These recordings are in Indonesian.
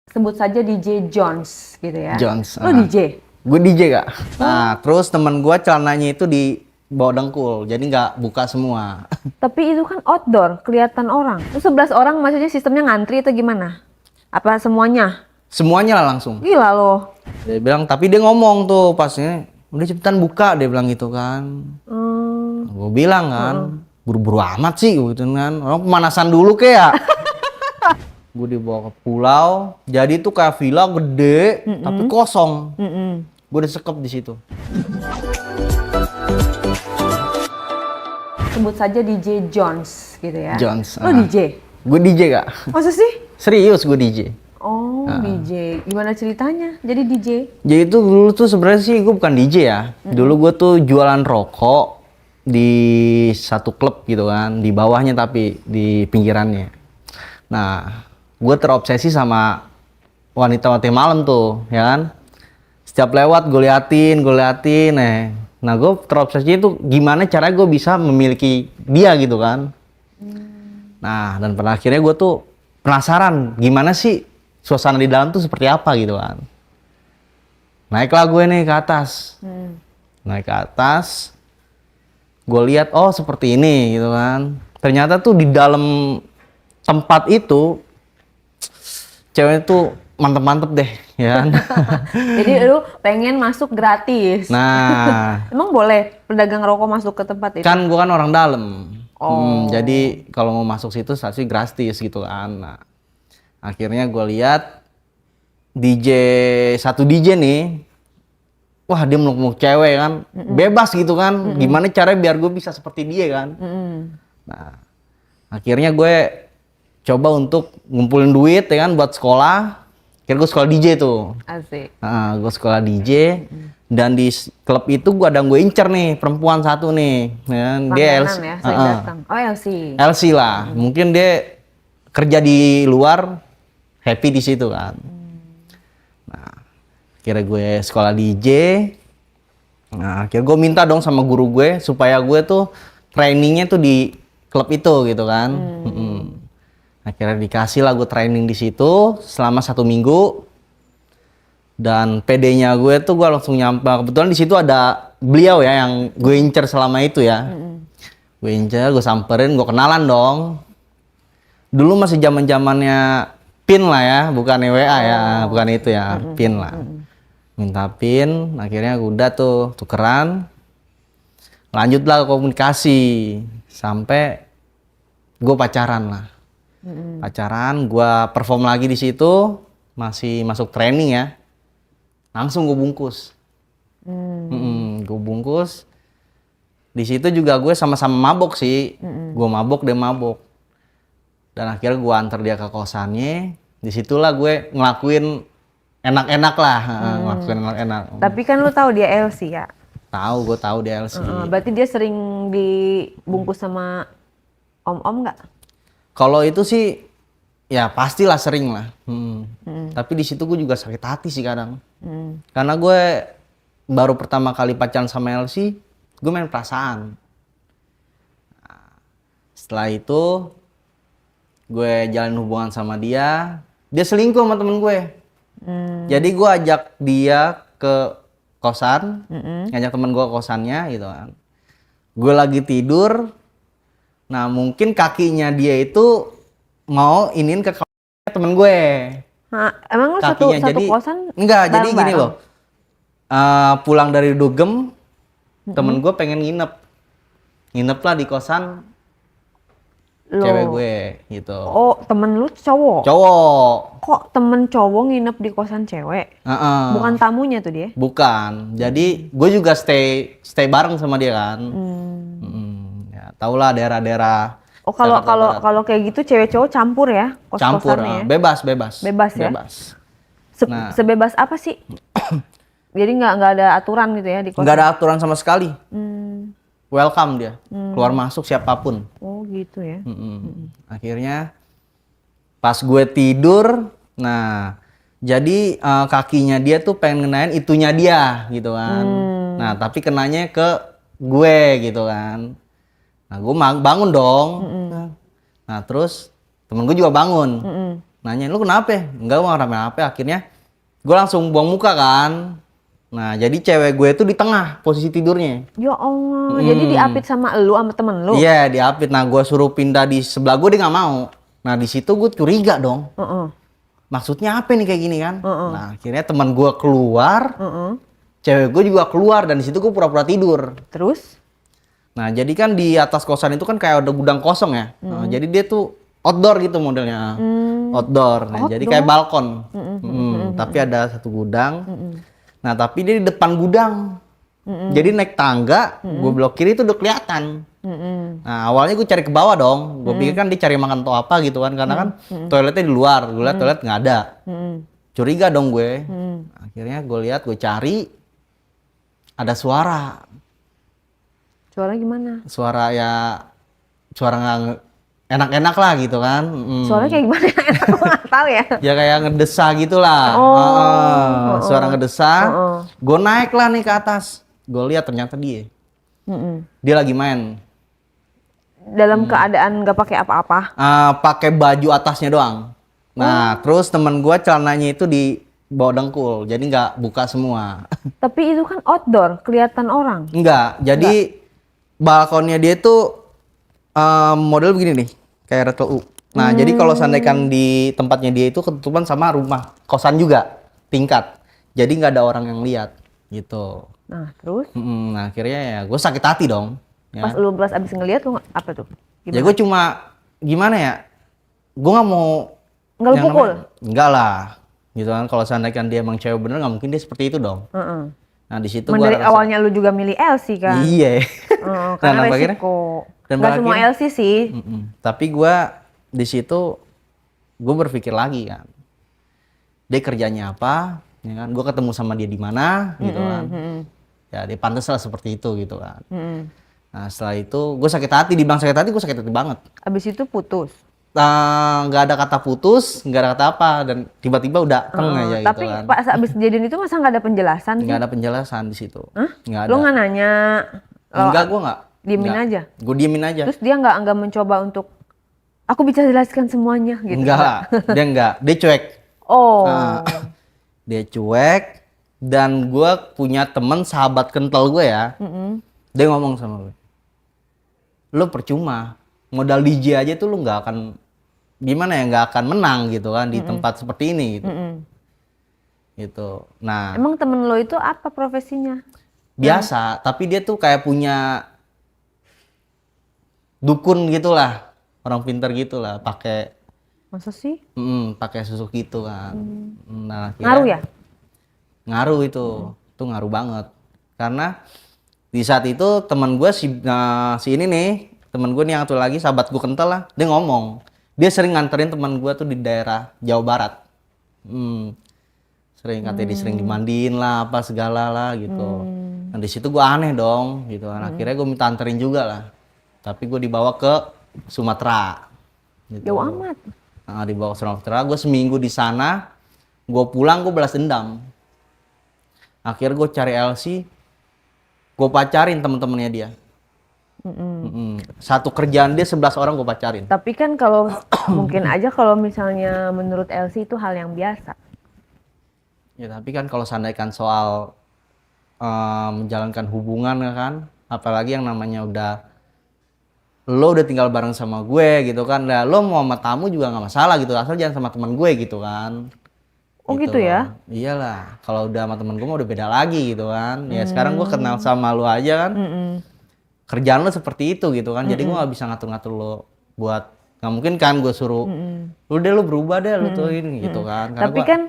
Sebut saja DJ Jones gitu ya. Jones. Lo DJ? Gue DJ Kak. Nah, terus temen gue celananya itu di bawah dengkul, jadi nggak buka semua. Tapi itu kan outdoor, kelihatan orang. Itu 11 orang maksudnya sistemnya ngantri atau gimana? Apa semuanya? Semuanya lah langsung. Gila lo. Dia bilang, tapi dia ngomong tuh pasnya, udah cepetan buka, dia bilang gitu kan. Gue bilang kan, buru-buru amat sih gitu kan. Orang pemanasan dulu kayak. Gue dibawa ke pulau, jadi tuh kayak villa gede, tapi kosong. Gue udah sekep di situ. Sebut saja DJ Jones gitu ya. Jones. Lo DJ? Gue DJ Kak. Masa sih? Serius gue DJ. Oh, DJ. Gimana ceritanya jadi DJ? Jadi itu dulu tuh sebenarnya sih gue bukan DJ ya. Dulu gue tuh jualan rokok di satu klub gitu kan, di bawahnya tapi di pinggirannya. Nah, gue terobsesi sama wanita-wanita malam tuh, ya kan. Setiap lewat gue liatin, Nah, gue terobsesi itu gimana cara gue bisa memiliki dia gitu kan. Nah, dan pada akhirnya gue tuh penasaran gimana sih suasana di dalam tuh seperti apa gitu kan. Naiklah gue nih ke atas. Naik ke atas, gue lihat oh seperti ini gitu kan. Ternyata tuh di dalam tempat itu cewek tuh mantep-mantep deh, ya kan. Jadi lu pengen masuk gratis. Nah, Emang boleh pedagang rokok masuk ke tempat itu? kan gua kan orang dalam. Oh. Jadi kalau mau masuk situ pasti gratis gitu kan. Nah, akhirnya gue lihat satu DJ nih, wah dia meluk-meluk cewek kan, bebas gitu kan. Gimana caranya biar gue bisa seperti dia kan? Nah, akhirnya gue coba untuk ngumpulin duit ya kan buat sekolah. Akhirnya gue sekolah DJ tuh. Asik. Nah, gue sekolah DJ dan di klub itu gue ada gue incer nih perempuan satu nih, ya kan? Dia Langganan LC, ya, sering datang. Oh, LC. LC lah. Mungkin dia kerja di luar, happy di situ kan. Nah, akhirnya gue sekolah DJ. Nah, akhirnya gue minta dong sama guru gue supaya gue tuh trainingnya tuh di klub itu gitu kan. Akhirnya dikasih lah gue training di situ selama 1 minggu. Dan PD-nya gue tuh gue langsung nyampe. Kebetulan di situ ada beliau ya yang gue incer selama itu ya. Gue incer, gue samperin, gue kenalan dong. Dulu masih zaman-zamannya PIN lah ya, bukan WA ya, bukan itu ya, PIN lah. Minta PIN, akhirnya udah tuh tukeran. Lanjutlah komunikasi sampai gue pacaran lah. Pacaran, gue perform lagi di situ, masih masuk training ya. Langsung gue bungkus. Gue bungkus. Di situ juga gue sama-sama mabok sih. Gue mabok, dia mabok. Dan akhirnya gue antar dia ke kosannya. Disitulah gue ngelakuin enak-enak lah. Ngelakuin enak-enak. Tapi kan lu tahu dia LC ya? Tahu, gue tahu dia LC. Berarti dia sering dibungkus sama om-om nggak? Kalau itu sih ya pastilah sering lah. Tapi di situ gue juga sakit hati sih kadang. Karena gue baru pertama kali pacaran sama LC, gue main perasaan. Nah, setelah itu gue jalin hubungan sama dia selingkuh sama temen gue. Jadi gue ajak dia ke kosan, ngajak temen gue ke kosannya gitu kan. Gue lagi tidur, nah mungkin kakinya dia itu mau inin ke temen gue. Nah, emang lu satu kosan? Enggak, jadi gini bareng-bareng? loh. Pulang dari dugem, temen gue pengen nginep lah di kosan cewek gue gitu. Oh, temen lu cowok? Cowok. Kok temen cowok nginep di kosan cewek? Bukan tamunya tuh dia? Bukan. Jadi gue juga stay bareng sama dia kan. Ya, tau lah daerah-daerah. Oh, kalau kayak gitu cewek cowok campur ya Campur, kos-kosannya ya? bebas Ya? bebas. Nah. Sebebas apa sih? Jadi nggak ada aturan gitu ya di kosan? Nggak ada aturan sama sekali. Welcome dia, keluar masuk siapapun. Oh gitu ya. Akhirnya pas gue tidur, nah jadi kakinya dia tuh pengen ngenain itunya dia gitu kan. Nah tapi kenanya ke gue gitu kan. Nah gue bangun dong. Nah terus temen gue juga bangun. nanyain lu kenapa? Enggak, gua nggak kenapa. Akhirnya gue langsung buang muka kan. Nah, jadi cewek gue tuh di tengah posisi tidurnya. Ya Allah, jadi diapit sama lu sama temen lu? Iya, diapit. Nah, gue suruh pindah di sebelah gue, dia nggak mau. Nah, di situ gue curiga dong. Maksudnya apa nih kayak gini kan? Nah, akhirnya teman gue keluar, cewek gue juga keluar, dan di situ gue pura-pura tidur. Terus? Nah, jadi kan di atas kosan itu kan kayak ada gudang kosong ya. Nah, jadi dia tuh outdoor gitu modelnya. Outdoor. Nah, jadi kayak balkon. Tapi ada satu gudang. Nah, tapi dia di depan gudang. Jadi naik tangga, gue belok kiri itu udah kelihatan. Nah, awalnya gue cari ke bawah dong. Gue pikir kan dia cari makan atau apa gitu kan. Karena kan toiletnya di luar. Gue liat toilet nggak ada. Curiga dong gue. Akhirnya gue lihat, gue cari. Ada suara. Suara gimana? Suara nggak enak-enak lah gitu kan. Suaranya kayak gimana? Aku nggak tahu ya. Ya kayak ngedesa gitulah. Suara ngedesa. Gue naik lah nih ke atas. Gue lihat ternyata dia. Dia lagi main. Dalam keadaan nggak pakai apa-apa? Pakai baju atasnya doang. Nah, terus temen gue celananya itu di bawah dengkul, jadi nggak buka semua. Tapi itu kan outdoor, kelihatan orang. Enggak, jadi balkonnya dia tuh model begini nih, kayak Retel U. Nah, jadi kalau seandainya di tempatnya dia itu ketutupan sama rumah kosan juga, tingkat. Jadi nggak ada orang yang lihat, gitu. Nah, terus? Nah, akhirnya ya gue sakit hati dong. Ya. Pas lu abis ngeliat lu apa tuh? Gimana? Ya gue cuma, gimana ya, gue nggak mau... Nggak lu pukul? Enggak lah, gitu kan. Kalau seandainya dia emang cewek bener, nggak mungkin dia seperti itu dong. Nah, di situ dari awalnya lu juga milih Elsie kan? Iya. Karena resiko. Nggak semua Elsie sih. Tapi gue di situ gue berpikir lagi kan, dia kerjanya apa, ya kan? Gue ketemu sama dia di mana, gitu kan? Ya dia pantas lah seperti itu, gitu kan? Nah, setelah itu gue sakit hati, dibilang sakit hati, gue sakit hati banget. Abis itu putus? Nggak ada kata putus, nggak ada kata apa, dan tiba-tiba udah aja tapi gitu kan. Tapi pas abis kejadian itu masa nggak ada penjelasan sih? Nggak ada penjelasan di situ. Nggak ada. Lu nggak nanya? Enggak, gue nggak. Diemin aja? Gue diemin aja. Terus dia nggak mencoba untuk, aku bisa jelaskan semuanya gitu? Enggak, dia cuek. Dia cuek, dan gue punya temen sahabat kental gue ya. Dia ngomong sama gue, lu percuma, modal DJ aja tuh lu nggak akan, gimana ya, nggak akan menang gitu kan di tempat seperti ini gitu. Gitu. Nah, emang temen lo itu apa profesinya? Biasa, tapi dia tuh kayak punya dukun gitulah, orang pintar gitulah, pakai. Masa sih? Pakai susuk gitu kan. Nah, ngaruh ya? Ngaruh itu ngaruh banget. Karena di saat itu teman gue si ini nih, teman gue nih yang satu lagi, sahabat gue kental lah, dia ngomong, dia sering nganterin teman gue tuh di daerah Jawa Barat. Sering katanya dia sering dimandiin lah, apa segala lah gitu. Nah, di situ gue aneh dong gitu kan. Akhirnya gue minta anterin juga lah. Tapi gue dibawa ke Sumatera. Gitu. Jauh amat. Nah, dibawa ke Sumatera, gue seminggu di sana. Gue pulang, gue balas dendam. Akhirnya gue cari Elsie, gue pacarin temen-temennya dia. Satu kerjaan dia 11 orang gue pacarin. Tapi kan kalau mungkin aja kalau misalnya menurut Elsie itu hal yang biasa. Ya tapi kan kalau seandainya soal menjalankan hubungan kan, apalagi yang namanya lo udah tinggal bareng sama gue gitu kan, lo mau sama tamu juga nggak masalah gitu, asal jangan sama teman gue gitu kan. Oh gitu ya? Iyalah, kalau udah sama temen gue mah udah beda lagi gitu kan. Ya sekarang gue kenal sama lo aja kan, kerjaan lo seperti itu gitu kan, jadi gue nggak bisa ngatur-ngatur lo buat, nggak mungkin kan gue suruh, lo berubah deh lo tuh ini gitu kan. Karena tapi kan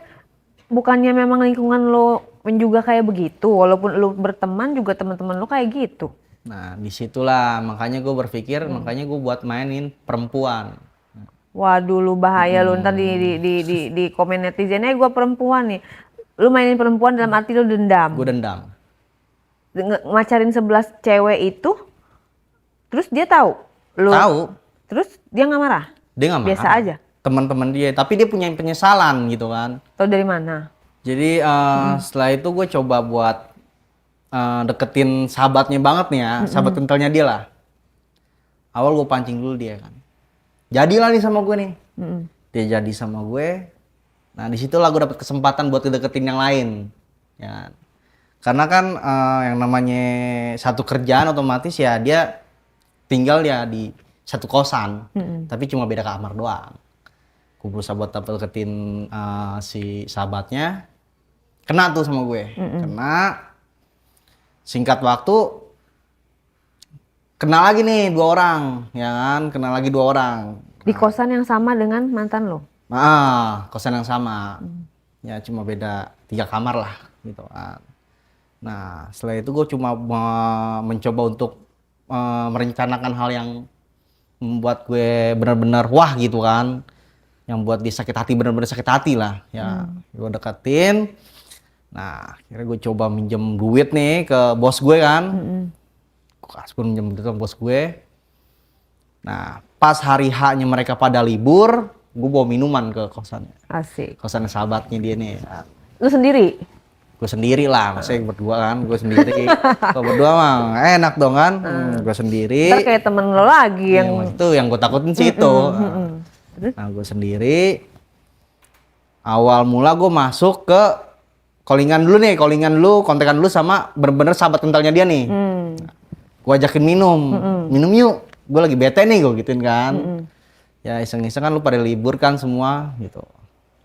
bukannya memang lingkungan lo juga kayak begitu, walaupun lo berteman juga teman-teman lo kayak gitu. Nah disitulah makanya gue berpikir, makanya gue buat mainin perempuan. Waduh, lu bahaya lu, ntar di komen netizennya gue perempuan nih. Lu mainin perempuan dalam arti lu dendam. Gue dendam. Macarin 11 cewek itu, terus dia tahu? Tahu. Terus dia nggak marah? Dia nggak marah. Biasa aja? Teman-teman dia, tapi dia punya penyesalan gitu kan. Tahu dari mana? Jadi setelah itu gue coba buat deketin sahabatnya banget nih ya, sahabat kentalnya dia lah. Awal gue pancing dulu dia kan. Jadilah nih sama gue nih. dia jadi sama gue. Nah disitulah gue dapet kesempatan buat deketin yang lain, ya. Karena kan yang namanya satu kerjaan otomatis ya dia tinggal ya di satu kosan, tapi cuma beda kamar doang. Gue berusaha buat deketin si sahabatnya, kena tuh sama gue, kena. Singkat waktu kenal lagi nih 2 orang, ya kan? Kenal lagi 2 orang. Di kosan yang sama dengan mantan lo? Kosan yang sama. Ya cuma beda 3 kamar lah gitu kan. Nah, setelah itu gue cuma mencoba untuk merencanakan hal yang membuat gue benar-benar wah gitu kan. Yang buat dia sakit hati, benar-benar sakit hati lah. Ya, gue deketin. Nah, akhirnya gue coba minjem duit nih ke bos gue kan. Gue kasih minjem duit ke bos gue. Nah, pas hari H-nya mereka pada libur, gue bawa minuman ke kosannya. Asik. Kosannya sahabatnya dia nih. Lu sendiri? Gue sendiri lah, maksudnya berdua kan, gue sendiri. Kalau berdua mah enak dong kan, gue sendiri. Ntar kayak temen lo lagi yang... Itu yang gue takutin sih itu. Nah, gue sendiri. Awal mula gue masuk ke callingan dulu nih, kontekan dulu sama bener-bener sahabat kentalnya dia nih. Gue ajakin minum yuk. Gue lagi bete nih, gue gituin kan. Ya iseng-iseng kan lu pada libur kan semua gitu.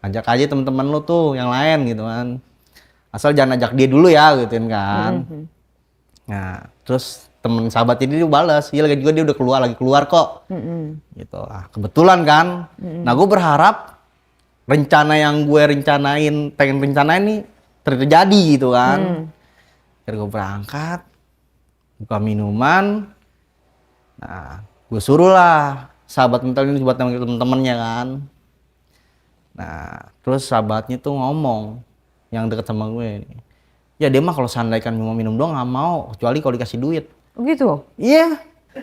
Ajak aja temen-temen lu tuh yang lain gitu kan. Asal jangan ajak dia dulu ya gituin kan. Nah terus temen sahabatnya dia balas, iya lagi juga dia udah lagi keluar kok. Gitu. Kebetulan kan. Nah gue berharap rencana yang gue pengen rencanain nih terjadi gitu kan. Akhirnya gue berangkat, buka minuman. Nah, gue suruh lah sahabat mental ini buat temen-temennya kan. Nah, terus sahabatnya tuh ngomong yang deket sama gue. Ya dia mah kalau seandainya kan mau minum doang nggak mau, kecuali kalau dikasih duit. Gitu? Iya.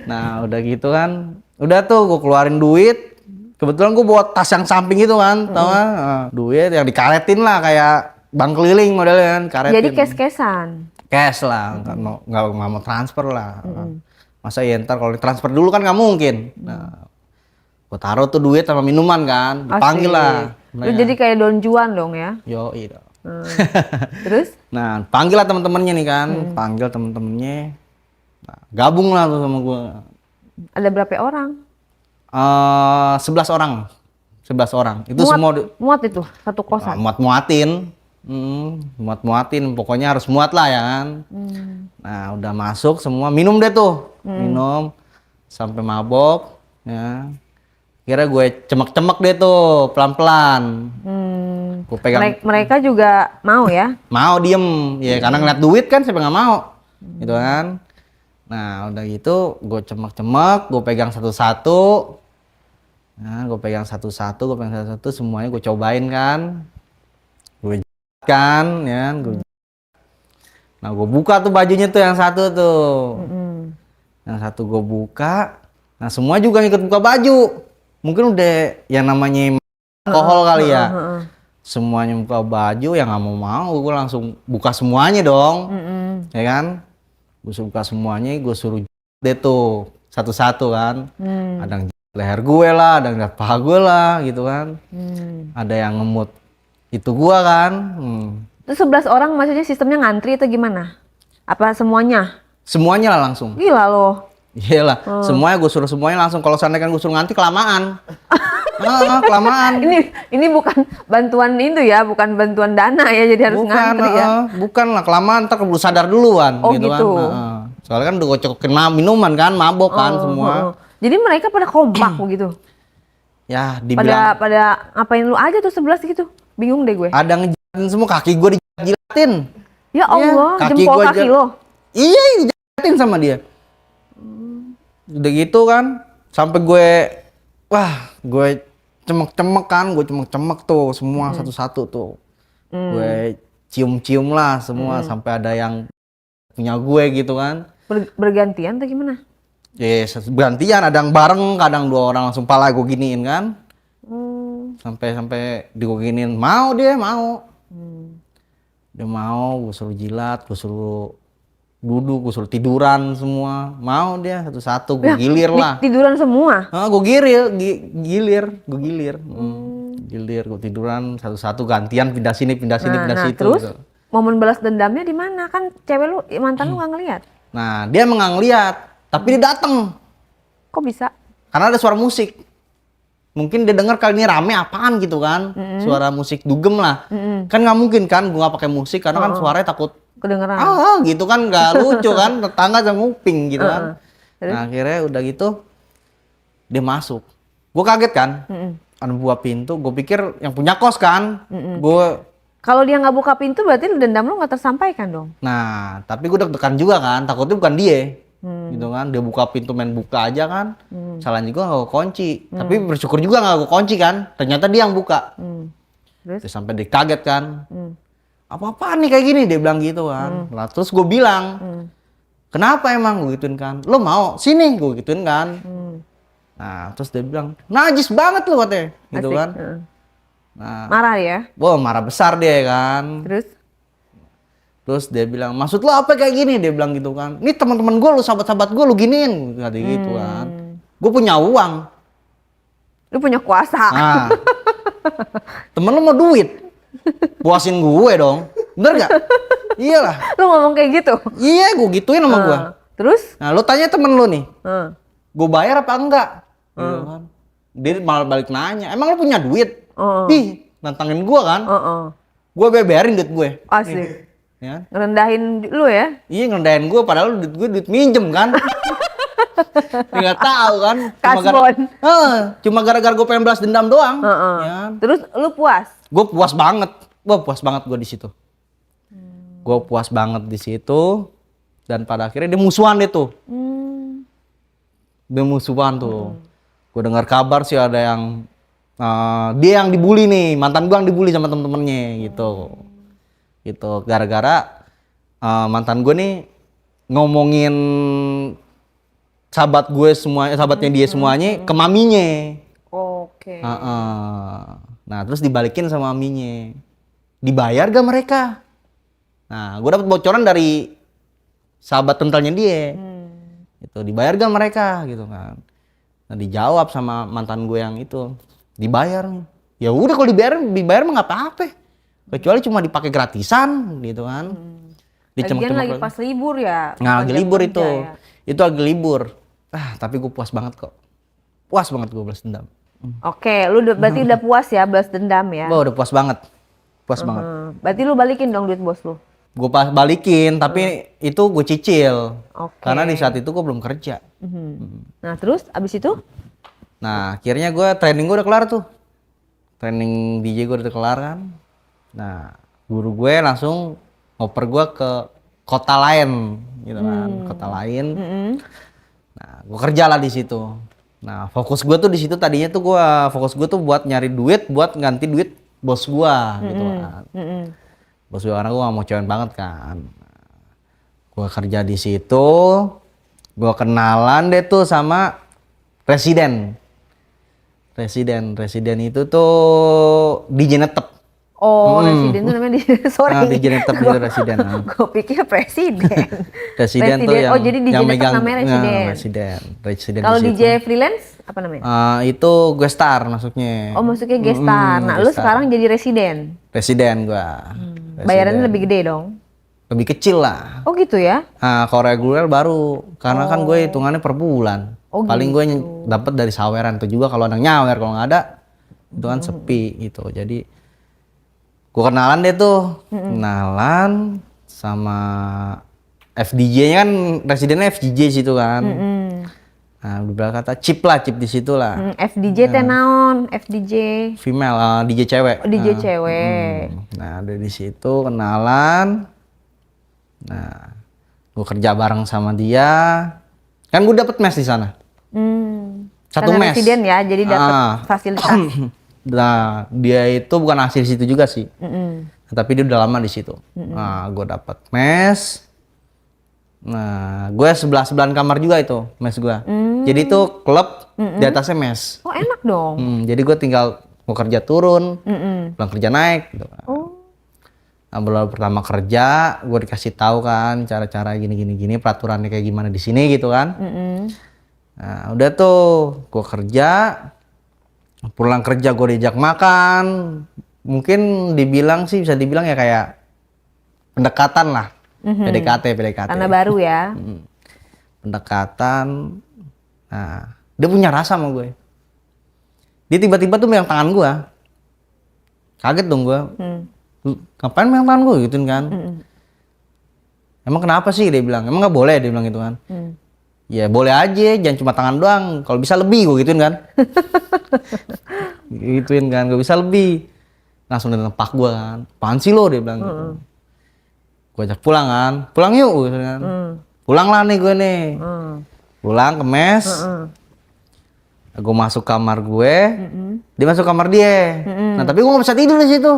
Nah, udah gitu kan. Udah tuh gue keluarin duit. Kebetulan gue bawa tas yang samping itu kan, tau gak? Duit yang dikaretin lah kayak bank keliling modelnya kan, karetin. Jadi cash-cashan? Cash lah, nggak mau transfer lah. Masa ya ntar kalau transfer dulu kan nggak mungkin. Nah, gue taruh tuh duit sama minuman kan, dipanggil lah. Lu jadi kayak Don Juan dong ya? Yo iya. Terus? Nah, panggil lah temen-temennya nih kan, panggil temen-temennya. Nah, gabung lah tuh sama gue. Ada berapa orang? 11 orang. 11 orang. Itu Muat itu satu kosan. Muat-muatin. Muat-muatin, pokoknya harus muat lah ya kan. Nah, udah masuk semua, minum deh tuh. Minum sampai mabok ya. Kira gue cemek-cemek deh tuh, pelan-pelan. Gue pegang. Mereka juga mau ya? Mau diem, ya karena ngeliat duit kan siapa nggak mau. Gitu kan. Nah, udah gitu gue cemek-cemek, gue pegang satu-satu. Nah, gue pegang satu-satu, semuanya gue cobain kan. Gue kan, ya, Nah, gue buka tuh bajunya tuh yang satu tuh. Yang satu gue buka. Nah, semua juga ngikut buka baju. Mungkin udah yang namanya alkohol kali ya. Semuanya buka baju, ya nggak mau, gue langsung buka semuanya dong. Ya kan? Gue buka semuanya, gue suruh deh tuh satu-satu kan. Ada yang leher gue lah, ada yang paha gue lah gitu kan. Ada yang ngemut itu gue kan. Terus 11 orang maksudnya sistemnya ngantri atau gimana? Apa semuanya? Semuanya lah langsung. Gila loh. Iyalah, semuanya gue suruh semuanya langsung. Kalau seandainya kan gue suruh ngantri kelamaan. Kelamaan. Ini bukan bantuan itu ya, bukan bantuan dana ya, jadi harus ngantri ya. Bukan lah, kelamaan ntar keburu sadar duluan. Oh gitu. Kan. Soalnya kan udah gue cokokin minuman kan, mabok kan semua. Jadi mereka pada kompak begitu. Ya, dibilang pada ngapain lu aja tuh 11 gitu. Bingung deh gue. ada ngejilatin semua, kaki gue dijilatin. Ya Allah, kaki jempol gua kaki lo. Iya, dijilatin sama dia. Udah gitu kan, sampai gue cemek-cemek kan, gue cemek-cemek tuh semua satu-satu tuh. Gue cium-cium lah semua sampai ada yang punya gue gitu kan. Bergantian atau gimana? Yes, bergantian, ada yang bareng, kadang 2 orang langsung pala gue giniin kan. Sampai di gue giniin, mau. Dia mau, gue suruh jilat, gue suruh Duduk, gue suruh tiduran semua. Mau dia satu-satu, gue gilir lah. Tiduran semua? Gue gue gilir. Gilir, gue tiduran satu-satu, gantian pindah sini, pindah situ. Terus gitu. momen balas dendamnya di mana? Kan cewek lu, mantan lu nggak ngeliat. Nah, dia emang nggak ngeliat, tapi dia dateng. Kok bisa? Karena ada suara musik. Mungkin dia denger kali ini rame apaan gitu kan. Suara musik dugem lah. Kan nggak mungkin kan gue nggak pakai musik karena kan suaranya takut kedengeran. gitu kan, nggak lucu kan, tetangga sama nguping gitu kan. Nah akhirnya udah gitu dia masuk. Gue kaget kan, ada buah pintu. Gue pikir yang punya kos kan. Kalau dia nggak buka pintu berarti dendam lu nggak tersampaikan dong. Nah tapi gue deg-degan juga kan, takutnya bukan dia. Gitu kan, dia buka pintu main buka aja kan. Salahnya juga nggak gue kunci. Tapi bersyukur juga nggak gue kunci kan. Ternyata dia yang buka. Terus sampai dia kaget kan. Apa-apaan nih kayak gini, dia bilang gitu kan. Lah terus gue bilang, kenapa emang, gue gituin kan. Lo mau sini, gue gituin kan. Nah terus dia bilang, najis banget lo katanya. Gitu kan. Nah, marah ya? Wah marah besar dia kan. Terus dia bilang, maksud lo apa kayak gini? Dia bilang gitu kan. Ini teman-teman gue, lo sahabat-sahabat gue, lo giniin. Katanya gitu kan. Gue punya uang. Lu punya kuasa. Nah, temen lo mau duit. Puasin gue dong. Bener gak? Iyalah. Lu ngomong kayak gitu? Iya, gue gituin sama gue. Terus? Nah, lo tanya temen lo nih. Gue bayar apa enggak? Gitu kan. Dia malah balik nanya, emang lo punya duit? Ih, nantangin gue kan. Gue bayarin duit gue. Asik. Ya. Ngerendahin lu ya? Iya, ngerendahin gue, padahal duit gue duit minjem kan. Dia nggak tahu kan. Cuma gara-gara gue pengen balas dendam doang. Ya. Terus lu puas? Gue puas banget. Puas banget gue di situ. Gue puas banget di situ. Dan pada akhirnya dia musuhan deh tuh. Dia musuhan tuh. Gue dengar kabar sih ada yang dia yang dibully nih, mantan gue yang dibully sama temen-temennya gitu. Gitu. Gara-gara mantan gue nih ngomongin sahabatnya dia semuanya ke maminya. Oke. Nah terus dibalikin sama maminya. Dibayar gak mereka? Nah gue dapet bocoran dari sahabat kentalnya dia. Gitu, dibayar gak mereka gitu kan. Nah dijawab sama mantan gue yang itu, dibayar. Ya udah kalau dibayar mah nggak apa-apa. Kecuali cuma dipakai gratisan gitu kan. Lagian lagi pas libur ya. Nah lagi libur itu. Ya. Itu lagi libur. Tapi gue puas banget kok. Puas banget gue balas dendam. Oke, lu berarti udah puas ya balas dendam ya? Udah puas banget. Puas banget. Berarti lu balikin dong duit bos lu? Gue balikin, tapi itu gue cicil. Karena di saat itu gue belum kerja. Nah terus abis itu? Nah akhirnya training gue udah kelar tuh. Training DJ gue udah kelar kan. Nah guru gue langsung ngoper gue ke kota lain gitu kan. Kota lain. Nah gue kerja lah di situ. Nah fokus gue tuh di situ tadinya tuh fokus gue tuh buat nyari duit buat ganti duit bos gue gitu kan. Bos gue karena gue gak mau cewek banget kan. Gue kerja di situ, gue kenalan deh tuh sama Residen itu tuh DJ Netep. Residen tuh namanya sorry. DJ Netep itu Residen. Gue pikir presiden. Residen tuh yang jadi DJ yang Netep megang namanya Residen. Kalau DJ freelance apa namanya? Itu gue star masuknya. Masuknya guest star. Nah lu sekarang jadi Residen gue. Bayarannya lebih gede dong? Lebih kecil lah. Oh gitu ya? Nah kalau reguler baru, karena kan gue hitungannya per bulan. Paling gue dapat dari saweran itu juga kalau ada nyawer, kalau nggak ada itu kan sepi gitu. Jadi gue kenalan deh tuh, kenalan sama FDJ-nya kan, Residennya FDJ situ kan. Nah beberapa kata chip di situ lah. FDJ teh naon? FDJ female, DJ cewek. DJ cewek. Nah dari situ kenalan. Nah gue kerja bareng sama dia. Kan gue dapet mes di sana. Satu mes. Residen ya, jadi dapet fasilitas. Nah dia itu bukan asli situ juga sih. Tapi dia udah lama di situ. Nah gue dapet mes. Nah gue sebelahan kamar juga itu mes gue. Jadi itu klub di atasnya mes. Oh enak dong. Jadi gue tinggal mau kerja turun, pulang kerja naik gitu. Nah, baru pertama kerja, gue dikasih tahu kan cara-cara gini, peraturannya kayak gimana di sini gitu kan. Nah, udah tuh, gue kerja, pulang kerja gue diajak makan, mungkin bisa dibilang ya kayak pendekatan lah, PDKT. Karena baru ya. Pendekatan, nah dia punya rasa sama gue. Dia tiba-tiba tuh megang tangan gue, kaget dong gue. Ngapain megang tangan gue gituin kan? Emang kenapa sih dia bilang? Emang nggak boleh dia bilang gitu kan? Ya boleh aja, jangan cuma tangan doang. Kalau bisa lebih gue gituin kan? Gituin kan, gak bisa lebih. Langsung dia nempak gue kan. Apaan sih lo dia bilang gitu. Gue ajak pulang kan, pulang yuk gitu kan. Pulang lah nih gue nih. Pulang ke mes. Gue masuk kamar gue, dia masuk kamar dia. Nah tapi gue gak bisa tidur di situ.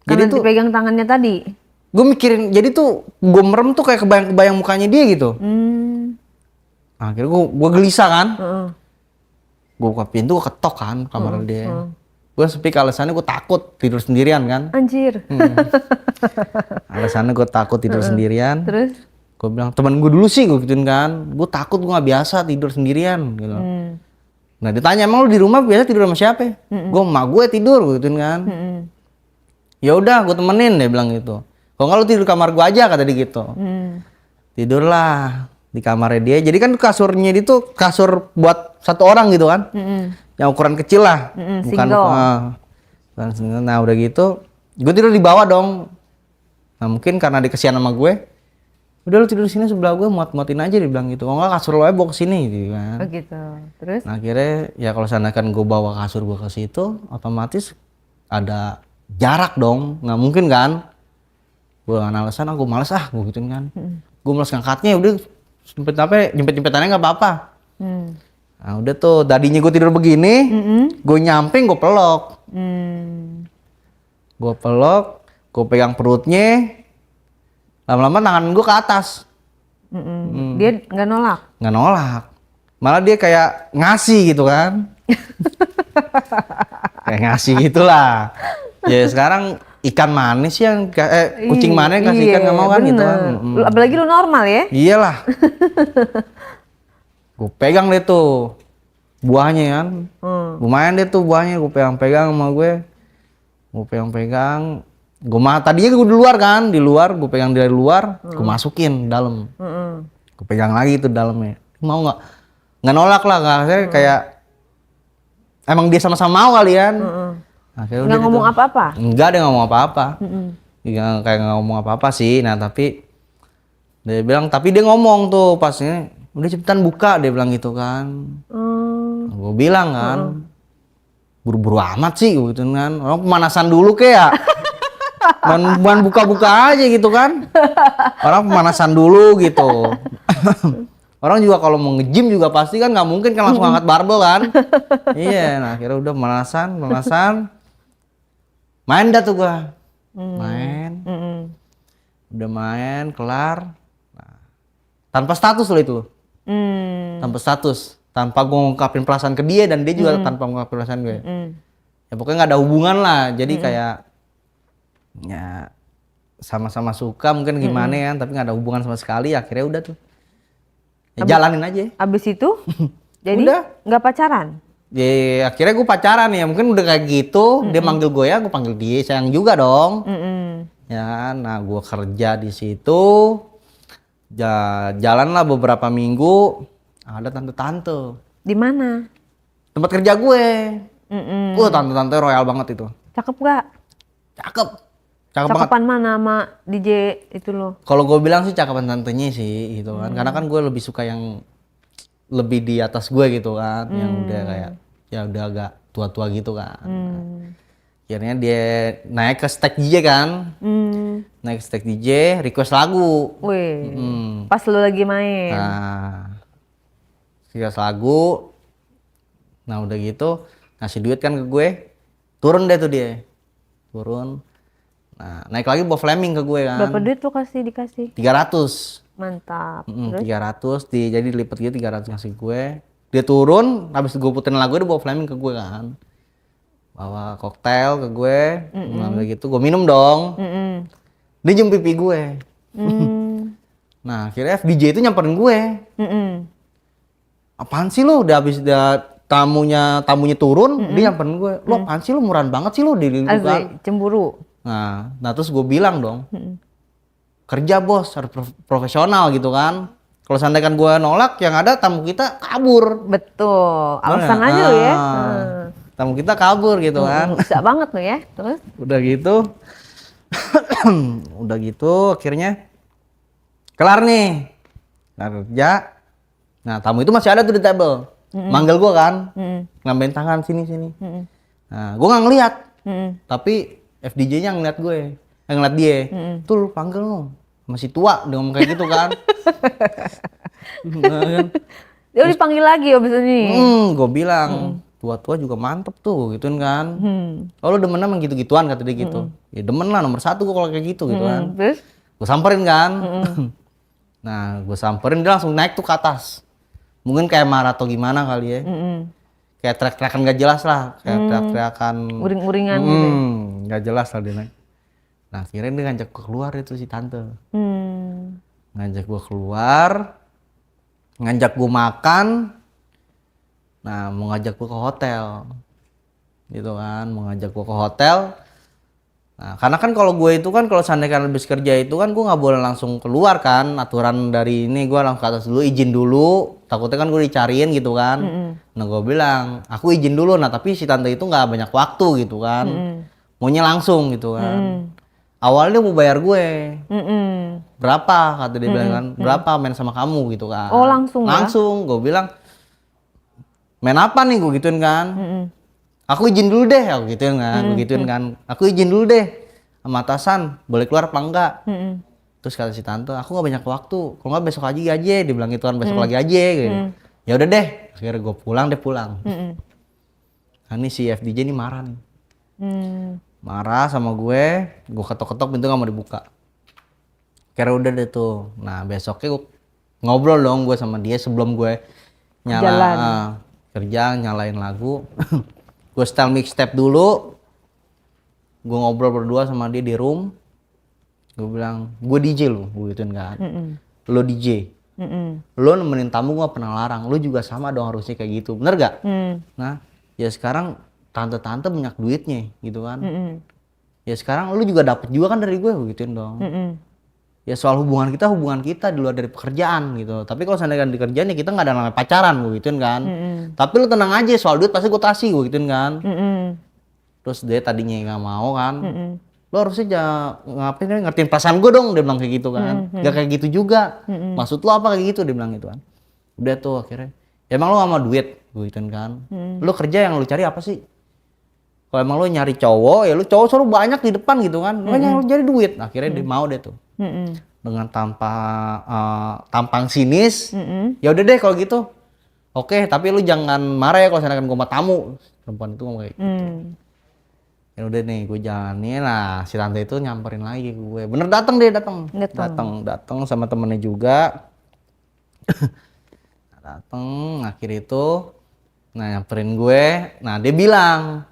Karena Jadi tuh dipegang tangannya tadi. gue mikirin, jadi tuh gue merem tuh kayak kebayang mukanya dia gitu. Akhirnya gue gelisah kan. Gue buka pintu, gue ketok kan kamar dia. Gue speak alasannya gue takut tidur sendirian kan. Anjir. Alasannya gue takut tidur sendirian. Terus? Gue bilang temen gue dulu sih gue gituin kan. Gue takut, gue gak biasa tidur sendirian gitu. Nah ditanya emang lu di rumah biasa tidur sama siapa? Gue emak gue tidur gue gituin kan. Ya udah gue temenin dia bilang gitu. Kalau nggak lu tidur kamar gue aja kata dia gitu. Tidurlah di kamarnya dia. Jadi kan kasurnya dia tuh kasur buat satu orang gitu kan. Yang ukuran kecil lah. Bukan single. Nah udah gitu gue tidur di bawah dong. Nah mungkin karena dia kesian sama gue. Udah lu tidur sini sebelah gue, muat-muatin aja dia bilang gitu. Kalau nggak kasur lo aja bawa ke sini gitu kan. Oh gitu. Terus? Nah akhirnya ya kalau seandainya gue bawa kasur gue ke situ, otomatis ada jarak dong. Nggak mungkin kan. Gue alasan aku males gue gituin kan. Gue males ngangkatnya, udah jempet-jempetannya nggak apa-apa. Nah udah tuh tadinya gue tidur begini, gue nyamping gue pelok. Gue pelok, gue pegang perutnya, lama-lama tangan gue ke atas. Dia nggak nolak? Nggak nolak, malah dia kayak ngasih gitu kan. Kayak ngasih gitulah. Ya sekarang ikan manis yang kucing mana yang kasih ikan nggak mau kan gitu kan. Apalagi lu normal ya? Iyalah. Gue pegang deh tuh buahnya kan. Lumayan deh tuh buahnya gue pegang-pegang sama gue. Gue pegang-pegang. Tadinya gue di luar gue pegang dari luar, gue masukin dalam. Gue pegang lagi tuh dalamnya. Mau nggak? Nggak nolak lah, kayak emang dia sama-sama mau kalian. Nggak ngomong apa-apa? Enggak, dia nggak ngomong apa-apa. Kayak nggak ngomong apa-apa sih. Nah tapi dia bilang, tapi dia ngomong tuh pasnya, udah cepetan buka, dia bilang gitu kan. Gue bilang kan, buru-buru amat sih gitu kan. Orang pemanasan dulu kayak. Bukan buka-buka aja gitu kan. Orang pemanasan dulu gitu. Orang juga kalau mau nge-gym juga pasti kan nggak mungkin kan langsung angkat barbel kan. Iya, nah akhirnya udah pemanasan. Main dah tuh gua. Main. Udah main, kelar. Nah, tanpa status loh itu. Tanpa status. Tanpa gua ngungkapin perasaan ke dia dan dia juga tanpa ngungkapin perasaan gue. Ya pokoknya nggak ada hubungan lah. Jadi kayak ya sama-sama suka mungkin gimana ya, tapi nggak ada hubungan sama sekali. Akhirnya udah tuh. Ya jalanin aja. Abis itu? Jadi nggak pacaran? Ya akhirnya gue pacaran ya, mungkin udah kayak gitu. Dia manggil gue ya, gue panggil dia, sayang juga dong. Ya, nah gue kerja di situ, jalan lah beberapa minggu, ada tante-tante. Di mana? Tempat kerja gue. Tante-tante royal banget itu. Cakep gak? Cakep. Cakepan mana sama DJ itu loh? Kalau gue bilang sih cakapan tantenya sih gitu kan, karena kan gue lebih suka yang lebih di atas gue gitu kan, yang udah kayak ya udah agak tua-tua gitu kan. Akhirnya dia naik ke stage DJ kan, naik ke stage DJ, request lagu. Wih, pas lu lagi main. Nah, request lagu, nah udah gitu ngasih duit kan ke gue, turun deh tuh dia, turun. Nah, naik lagi bawa Fleming ke gue kan. Berapa duit lu dikasih? 300. Mantap. 300 jadi dilipat gitu 300 ngasih gue. Dia turun, habis gue puterin lagu dia bawa Fleming ke gue kan. Bawa koktail ke gue, gitu gue minum dong. Dia nyium pipi gue. Nah, akhirnya FDJ itu nyamperin gue. Apaan sih lo? Udah habis tamunya turun, dia nyamperin gue. Lo apaan sih lo, murahan banget sih lo di kan. Asli, cemburu. Nah terus gue bilang dong, kerja bos, harus profesional gitu kan. Kalau seandainya gue nolak, yang ada tamu kita kabur. Betul, alasan aja lo ya. Tamu kita kabur gitu kan. Bisa banget lo ya, terus? Udah gitu, akhirnya kelar nih. Kerja. Nah tamu itu masih ada tuh di table. Manggil gue kan, ngambilin tangan sini. Nah gue nggak ngeliat, tapi FDJ-nya ngeliat gue, ngeliat dia. Tuh lu panggil lo, masih tua, dia ngomong kayak gitu kan. Nah, kan. Dia dipanggil lagi abis ini. Gue bilang, tua-tua juga mantep tuh, gituin kan. Oh lu demen emang gitu-gituan, kata dia gitu. Ya demen lah, nomor 1 gue kalau kayak gitu, gitu kan. Terus? Gue samperin kan. Nah gue samperin, dia langsung naik tuh ke atas. Mungkin kayak marah atau gimana kali ya. Kayak teriak-teriakan gak jelas lah. Kayak teriak-teriakan. Uring-uringan gitu. Gak jelas lah dia naik. Nah akhirnya dia ngajak gue keluar itu si tante. Ngajak gue keluar. Ngajak gue makan. Nah mau ngajak gue ke hotel. Gitu kan. Mau ngajak gue ke hotel. Nah, karena kan kalau gue itu kan kalau seandainya habis kerja itu kan gue nggak boleh langsung keluar kan, aturan dari ini gue langsung ke atas dulu, izin dulu, takutnya kan gue dicariin gitu kan. Nah gue bilang aku izin dulu, nah tapi si tante itu nggak banyak waktu gitu kan, maunya langsung gitu kan. Awalnya dia mau bayar gue berapa, kata dia bilang kan, berapa main sama kamu gitu kan. Oh langsung ya? Langsung, gue bilang main apa nih, gue gituin kan. Aku izin dulu deh, aku gituin kan, aku izin dulu deh sama atasan, boleh keluar apa enggak. Terus kata si tante, aku nggak banyak waktu, kalau nggak besok aja, dia bilang gitu kan, besok lagi aja gitu. Ya udah deh, akhirnya gue pulang. Nah ini si FDJ ini marah nih, marah sama gue ketok-ketok pintu nggak mau dibuka. Kira udah deh tuh, nah besoknya gue ngobrol dong gue sama dia sebelum gue kerja, nyalain lagu. Gue style mixtape dulu, gue ngobrol berdua sama dia di room, gue bilang, gue DJ lu, gue gituin kan, lo DJ, lo nemenin tamu gue pernah larang, lo juga sama dong harusnya kayak gitu, bener gak? Nah, ya sekarang tante-tante banyak duitnya gitu kan, ya sekarang lo juga dapet juga kan dari gue gituin dong. Ya soal hubungan kita di luar dari pekerjaan gitu. Tapi kalau seandainya di kerjaan ya kita nggak ada namanya pacaran, gue gituin kan. Tapi lu tenang aja, soal duit pasti gue kasih, gue gituin kan. Terus dia tadinya nggak mau kan. Lo harusnya ngapain, ngertiin perasaan gue dong, dia bilang kayak gitu kan. Gak kayak gitu juga. Maksud lo apa kayak gitu, dia bilang gitu kan. Udah tuh akhirnya, ya emang lo gak mau duit, gue gituin kan. Lo kerja yang lo cari apa sih? Kalau emang lo nyari cowok, ya lo cowok selalu banyak di depan gitu kan. Lo yang cari duit. Akhirnya dia mau deh tuh. Dengan tampang sinis. Ya udah deh kalau gitu. Oke, tapi lu jangan marah ya kalau misalkan gue sama tamu. Perempuan itu ngomong kayak gitu. Ya udah nih, gue jalanin. Nah, si tante itu nyamperin lagi ke gue. Bener datang sama temennya juga. Datang, akhir itu nyamperin gue. Nah, dia bilang,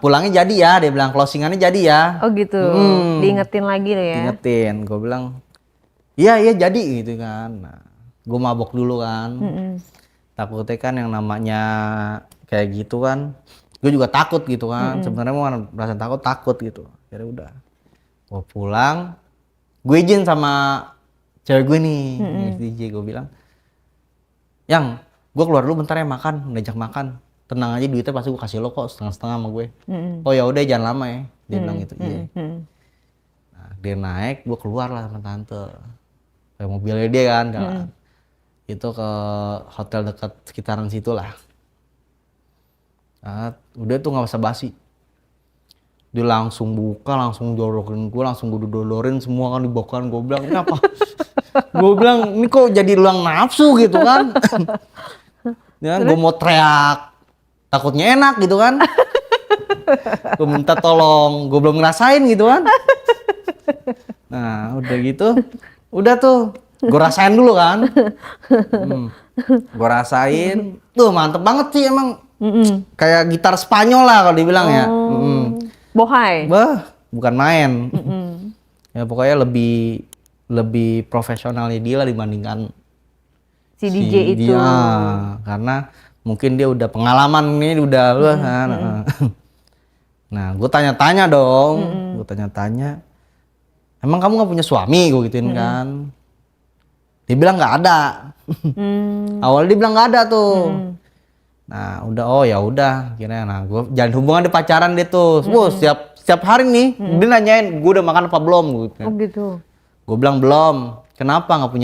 pulangnya jadi ya, dia bilang closingannya jadi ya. Oh gitu, diingetin lagi lo ya. Diingetin, gue bilang iya jadi gitu kan. Nah, gue mabok dulu kan. Takutnya kan yang namanya kayak gitu kan, gue juga takut gitu kan. Sebenarnya mau merasa takut gitu. Akhirnya udah, gue pulang, gue izin sama cewek gue nih, DJ, gue bilang, yang gue keluar dulu bentar ya makan, ngajak makan. Tenang aja, duitnya pasti gue kasih lo kok setengah-setengah sama gue. Oh ya udah jangan lama ya, dia bilang gitu. Iya. Nah, dia naik, gue keluar lah sama tante. Kayak mobilnya dia kan, itu ke hotel dekat sekitaran situ lah. Nah, udah tuh nggak basa-basi. Dia langsung buka, langsung jorokin gue, langsung gue dodorin semua kan dibawakan. Gue bilang ini apa? Gue bilang ini kok jadi luang nafsu gitu kan? Ya, gue mau teriak. Takutnya enak gitu kan. Gue minta tolong, gue belum ngerasain gitu kan. Nah udah gitu, udah tuh gue rasain dulu kan. Gue rasain, tuh mantep banget sih emang. Kayak gitar Spanyol lah kalau dibilang ya. Bohai? Bah, bukan main. Ya pokoknya lebih profesionalnya dia lah dibandingkan Si DJ itu. dia, karena mungkin dia udah pengalaman nih, udah lu kan. Nah, gue tanya-tanya dong, gue tanya-tanya, emang kamu nggak punya suami, gue gituin kan. Dia bilang nggak ada. Awalnya dia bilang nggak ada tuh. Nah, udah, oh ya udah, kira. Nah, gue jalan hubungan di pacaran dia tuh. Wah, setiap hari nih, dia nanyain gue udah makan apa belum, gitu. Oh gitu. Gue bilang belum. Kenapa nggak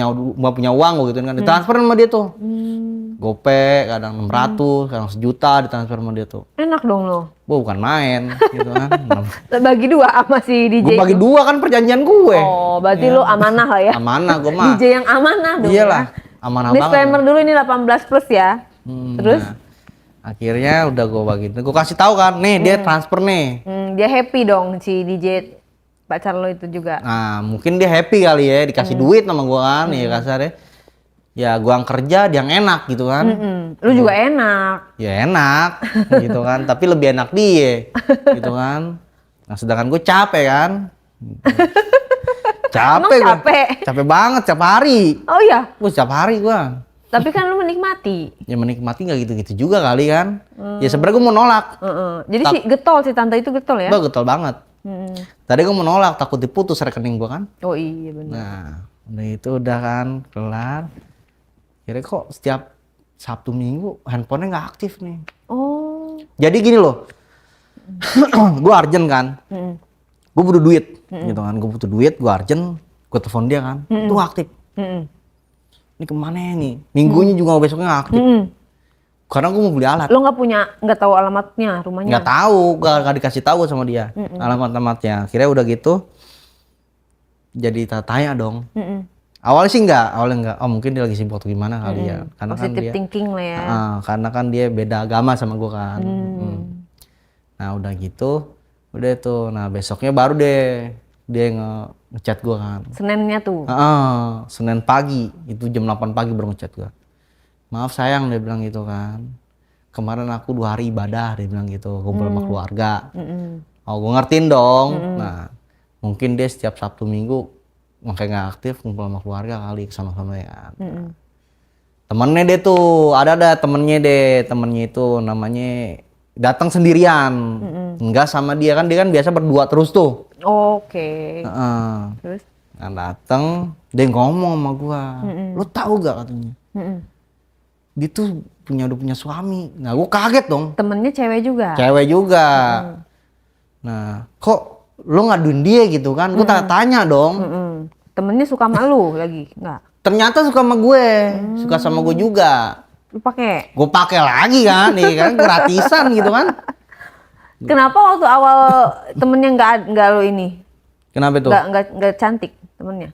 punya uang, gue gituin kan. Ditransfer sama dia tuh. Gope, kadang 600, kadang 1 juta ditransfer sama dia tuh. Enak dong lo. Wah, bukan main, gitu kan. Bagi 2 sama si DJ. Gue bagi itu. 2 kan perjanjian gue. Oh, berarti lo amanah lah ya. Amanah gue mah. DJ yang amanah dong. Iyalah, Ya. amanah banget. Disclaimer dulu ini 18 plus ya. Terus? Nah, akhirnya udah gue bagi. Gue kasih tahu kan, nih dia transfer nih. Dia happy dong si DJ pacar lo itu juga. Nah, mungkin dia happy kali ya, dikasih duit sama gue kan, ya kasarnya. Ya gua yang kerja, dia yang enak gitu kan. Lu juga enak. Ya enak gitu kan, tapi lebih enak dia gitu kan. Nah, sedangkan gue capek kan. Capek Emang capek? Capek banget tiap hari. Oh iya, Gue tiap hari gua. tapi kan lu menikmati. Ya menikmati nggak gitu-gitu juga kali kan. Ya sebenarnya gue mau nolak. Jadi si getol, si tante itu getol ya? Gue getol banget. Tadi gue mau nolak, takut diputus rekening gue kan. Oh iya benar. Nah, udah itu udah kan kelar. Kira kok setiap Sabtu Minggu handphonenya nggak aktif nih. Oh. Jadi gini loh, gue urgent kan, gue butuh duit, gitu kan, gue butuh duit, gue urgent, gue telepon dia kan, itu nggak aktif. Ini kemana nih? Minggunya juga besoknya nggak aktif. Karena gue mau beli alat. Lo nggak tahu alamatnya rumahnya? Nggak tahu, gak dikasih tahu sama dia alamatnya. Kira udah gitu, jadi tanya dong. Awalnya enggak. Oh mungkin dia lagi sibuk atau gimana kali ya. Karena Positive kan dia, thinking lah ya. karena kan dia beda agama sama gue kan. Nah udah gitu, udah itu. Nah besoknya baru deh dia ngechat gue kan. Seninnya tuh. Senin pagi, itu jam 8 pagi baru ngechat gue. Maaf sayang, dia bilang gitu kan. Kemarin aku 2 hari ibadah, dia bilang gitu, kumpul sama keluarga. Oh gue ngertiin dong. Nah mungkin dia setiap Sabtu Minggu makanya nggak aktif kumpul sama keluarga kali sama-sama ya. Temennya dia tuh ada temennya itu namanya datang sendirian, enggak sama dia kan biasa berdua terus tuh. Oke. Terus? Nah datang dia ngomong sama gua, lo tahu gak katanya? Dia tuh udah punya suami. Nah gua kaget dong. Temennya cewek juga? Cewek juga. Nah kok lo ngaduin dia gitu kan? Gua tanya dong. Temennya suka sama lu lagi? Enggak? Ternyata suka sama gue, suka sama gue juga. Lu pakai? Gue pakai lagi kan, nih kan gratisan gitu kan. Kenapa waktu awal temennya nggak lu ini? Kenapa itu? Nggak cantik temennya?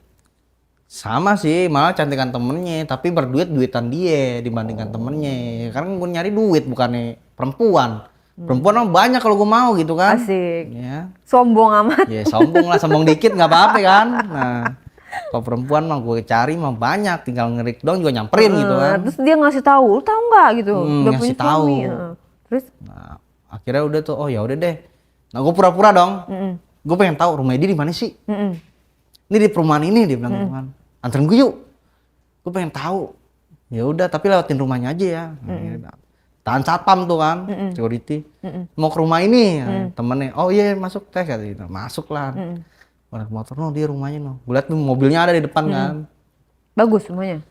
Sama sih, malah cantikan temennya, tapi berduitan dia dibandingkan temennya. Karena gue nyari duit bukannya perempuan. Perempuan banyak kalau gue mau gitu kan. Asik. Ya. Sombong amat. Ya sombong lah, sombong dikit nggak apa-apa kan. Nah, kalau perempuan mah gue cari mah banyak, tinggal ngerik dong juga nyamperin gitu kan. Terus dia ngasih tahu, lu tahu nggak gitu? Udah punya ngasih tahu. suami. Terus? Nah, akhirnya udah tuh, oh ya udah deh. Nah, gue pura-pura dong. Gue pengen tahu rumah dia di mana sih? Ini di perumahan ini, dia bilang gitu kan. Anterin gue yuk. Gue pengen tahu. Ya udah, tapi lewatin rumahnya aja ya. Tahan satpam tuh kan, security. Mau ke rumah ini, temennya. Oh iya masuk teh kata gitu. Masuk lah. Naik motor, no dia rumahnya no. Gue liat mobilnya ada di depan kan. Bagus rumahnya?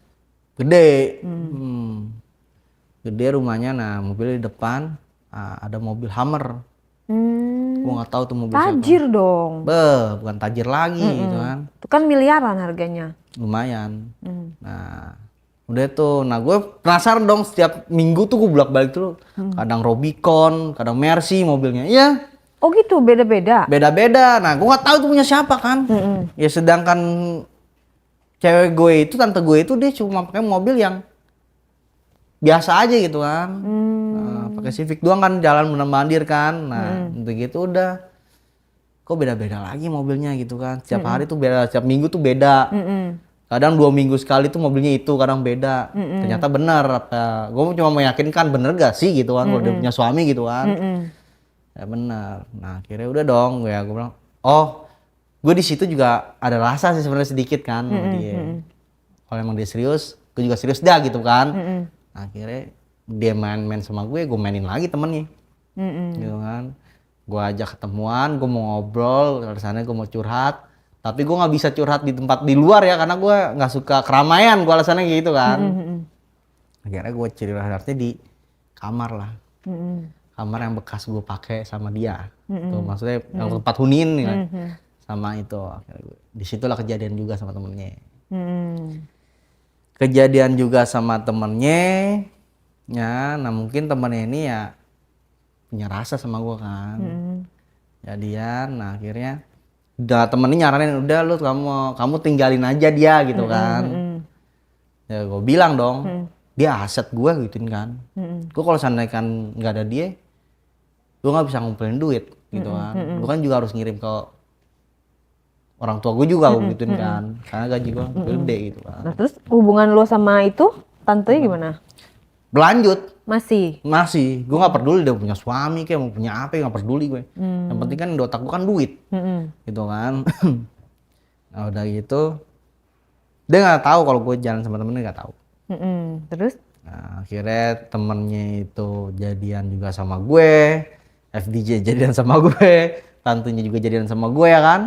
Gede. Gede rumahnya, nah mobilnya di depan. Ada mobil Hummer. Gue nggak tahu tuh mobil Tajir siapa. dong. Bukan tajir lagi gitu kan. Itu kan miliaran harganya. Lumayan. Nah, udah tuh. Nah, gue penasaran dong, setiap minggu tuh gue bolak-balik tuh. Kadang Rubicon, kadang Mercy mobilnya. Iya. Oh gitu, beda-beda? Beda-beda. Nah, gue nggak tahu tuh punya siapa kan. Ya sedangkan cewek gue itu, tante gue itu dia cuma pakai mobil yang biasa aja gitu kan. Nah, pakai Civic doang kan, jalan bener-bener kan. Nah, begitu udah. Kok beda-beda lagi mobilnya gitu kan. Setiap hari tuh beda, setiap minggu tuh beda. Kadang 2 minggu sekali tuh mobilnya itu, kadang beda. Ternyata bener. Gue cuma meyakinkan bener gak sih gitu kan, kalau dia punya suami gitu kan. Ya bener. Nah akhirnya udah dong, gue bilang, oh gue di situ juga ada rasa sih sebenarnya sedikit kan sama dia. Kalau emang dia serius, gue juga serius dah gitu kan. Akhirnya dia main-main sama gue mainin lagi temennya. Gitu kan. Gue ajak ketemuan, gue mau ngobrol, dari sana gue mau curhat. Tapi gue nggak bisa curhat di tempat di luar ya, karena gue nggak suka keramaian, gue alasannya gitu kan. Akhirnya gue curhatnya di kamar lah. Kamar yang bekas gue pakai sama dia. Tuh, maksudnya yang tempat hunian nih kan. Sama itu. Akhirnya disitulah kejadian juga sama temennya. Kejadian juga sama temennya. Ya, nah mungkin temennya ini ya punya rasa sama gue kan. Jadian, nah akhirnya udah temennya nyaranin, udah lu kamu tinggalin aja dia gitu kan. Ya gue bilang dong, dia aset gue gituin kan. Gue kalau seandainya kan nggak ada dia, gue nggak bisa ngumpulin duit gitu kan. Gue kan juga harus ngirim ke orang tua gue juga gue gituin kan, karena gaji gue gede gitu kan. Nah terus hubungan lo sama itu tantenya gimana? Berlanjut. Masih. Gue nggak peduli dia punya suami kayak mau punya apa, nggak peduli gue. Yang penting kan di otak gue kan duit, gitu kan. Nah udah gitu, dia nggak tahu kalau gue jalan sama temennya, nggak tahu. Terus? Nah akhirnya temennya itu jadian juga sama gue, FDJ jadian sama gue, tantenya juga jadian sama gue ya kan.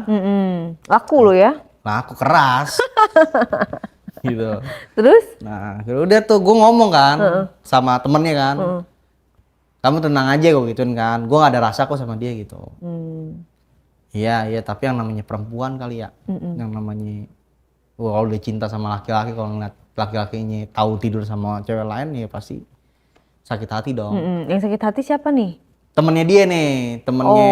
Laku lo ya? Nah aku keras. Gitu. Terus? Nah udah tuh gue ngomong kan sama temennya kan, kamu tenang aja gue gituin kan, gue gak ada rasa kok sama dia gitu. Iya tapi yang namanya perempuan kali ya, yang namanya kalau dia cinta sama laki-laki, kalau ngeliat laki-lakinya tahu tidur sama cewek lain ya pasti sakit hati dong. Yang sakit hati siapa nih? Temennya dia nih, temennya.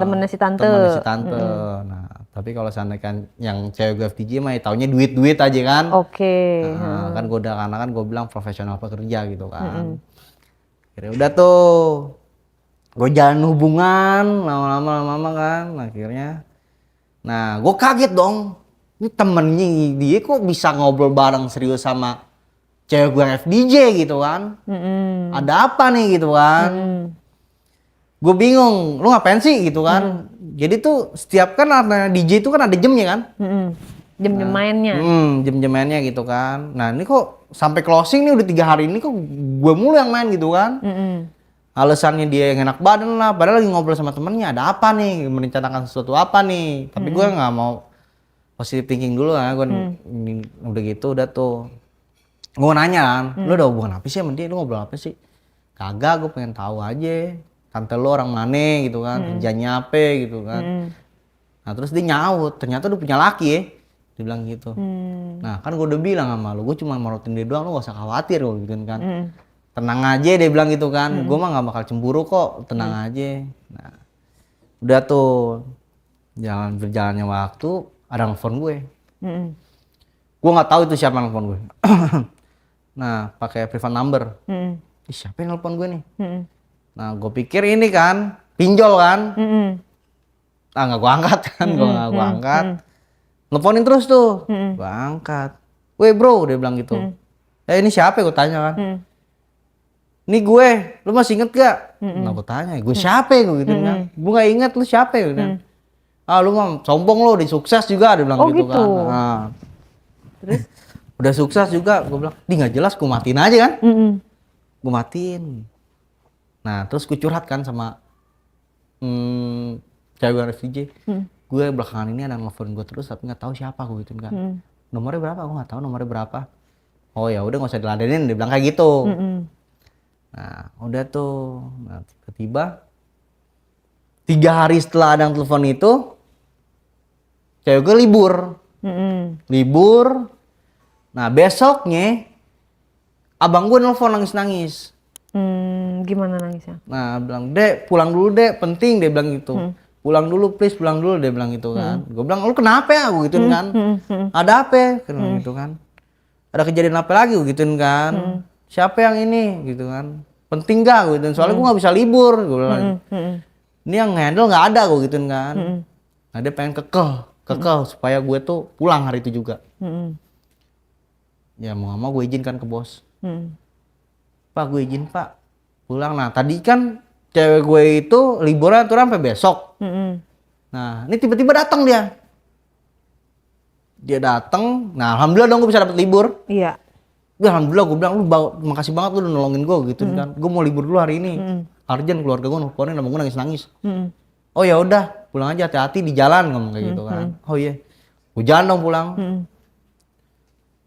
Temennya si tante. Temennya si tante. Nah tapi kalau seandainya kan yang cewek gue FTJ mah ya taunya duit aja kan. Nah, kan gue udah, karena kan gue bilang profesional pekerja gitu kan. Akhirnya udah tuh gue jalan hubungan lama-lama kan akhirnya. Nah gue kaget dong, ini temennya dia kok bisa ngobrol bareng serius sama cewek gue FDJ gitu kan. Ada apa nih gitu kan. Gue bingung, lu ngapain sih gitu kan. Jadi tuh setiap kan ada DJ itu kan ada jamnya kan. Jam-jam mainnya. Jam-jam mainnya gitu kan. Nah ini kok sampai closing nih udah 3 hari ini kok gue mulu yang main gitu kan. Alasannya dia yang enak badan lah, padahal lagi ngobrol sama temennya, ada apa nih, merencanakan sesuatu apa nih. Tapi gue nggak mau positive thinking dulu lah, gue udah gitu udah tuh. Gue nanya kan, lu udah hubungan apa sih sama dia, lu ngobrol apa sih? Kagak, gue pengen tahu aja. Tante lo orang mana gitu kan, kerjanya apa gitu kan. Nah terus dia nyaut, ternyata udah punya laki ya, dia bilang gitu. Nah kan gue udah bilang sama lu, gue cuma marotin dia doang, lu gak usah khawatir lo gitu kan. Tenang aja dia bilang gitu kan, gue mah gak bakal cemburu kok, tenang aja. Nah udah tuh, berjalannya waktu, ada nelfon gue. Gue gak tahu itu siapa yang nelfon gue. Nah pakai private number. Siapa yang nelfon gue nih? Nah gue pikir ini kan pinjol kan. Nggak gue angkat kan, gue angkat. Nelfonin terus tuh, gue angkat. Weh bro, dia bilang gitu. Ini siapa ya, gue tanya kan. Ini gue, lu masih inget gak? Nah gue tanya, gue siapa ya, gue gitu kan. Gue gak inget, lu siapa ya kan. Lu mah sombong lu, udah sukses juga, dia bilang gitu kan. Nah, terus? Udah sukses juga, gue bilang, di gak jelas, gue matiin aja kan. Gue matiin. Nah terus gue curhat kan sama cewek gue FTJ. Gue belakangan ini ada nelfon gue terus tapi nggak tahu siapa gue gitu kan. Nomornya berapa? Gue nggak tahu nomornya berapa. Oh ya udah nggak usah diladenin, dia bilang kayak gitu. Nah udah tuh, nah, tiba-tiba 3 hari setelah ada yang telepon itu, cewek gue libur. Libur. Nah besoknya abang gue nelfon nangis-nangis. Gimana nangisnya? Nah bilang, Dek pulang dulu dek, penting, dia bilang gitu. Pulang dulu please, pulang dulu, dia bilang gitu kan. Gue bilang, lu kenapa ya, gue gituin kan. Ada apa ya, gitu kan. Ada kejadian apa lagi, gue gituin kan. Siapa yang ini, gitu kan. Penting gak, gue gituin, soalnya gue gak bisa libur, gue bilang. Ini yang handle gak ada, gue gituin kan. Nah dia pengen kekeh supaya gue tuh pulang hari itu juga. Ya mau gak mau gue izin kan ke bos. Pak gue izin pak pulang. Nah tadi kan cewek gue itu liburan tuh sampai besok. Nah ini tiba-tiba datang dia. Dia datang, nah alhamdulillah dong gue bisa dapat libur. Iya. Ya alhamdulillah gue bilang, makasih banget lu udah nolongin gue gitu kan. Gue mau libur dulu hari ini. Arjen keluarga gue nelfonin sama gue nangis-nangis. Oh ya udah, pulang aja hati-hati di jalan ngomong kayak gitu kan. Oh iya. Gue jalan dong pulang.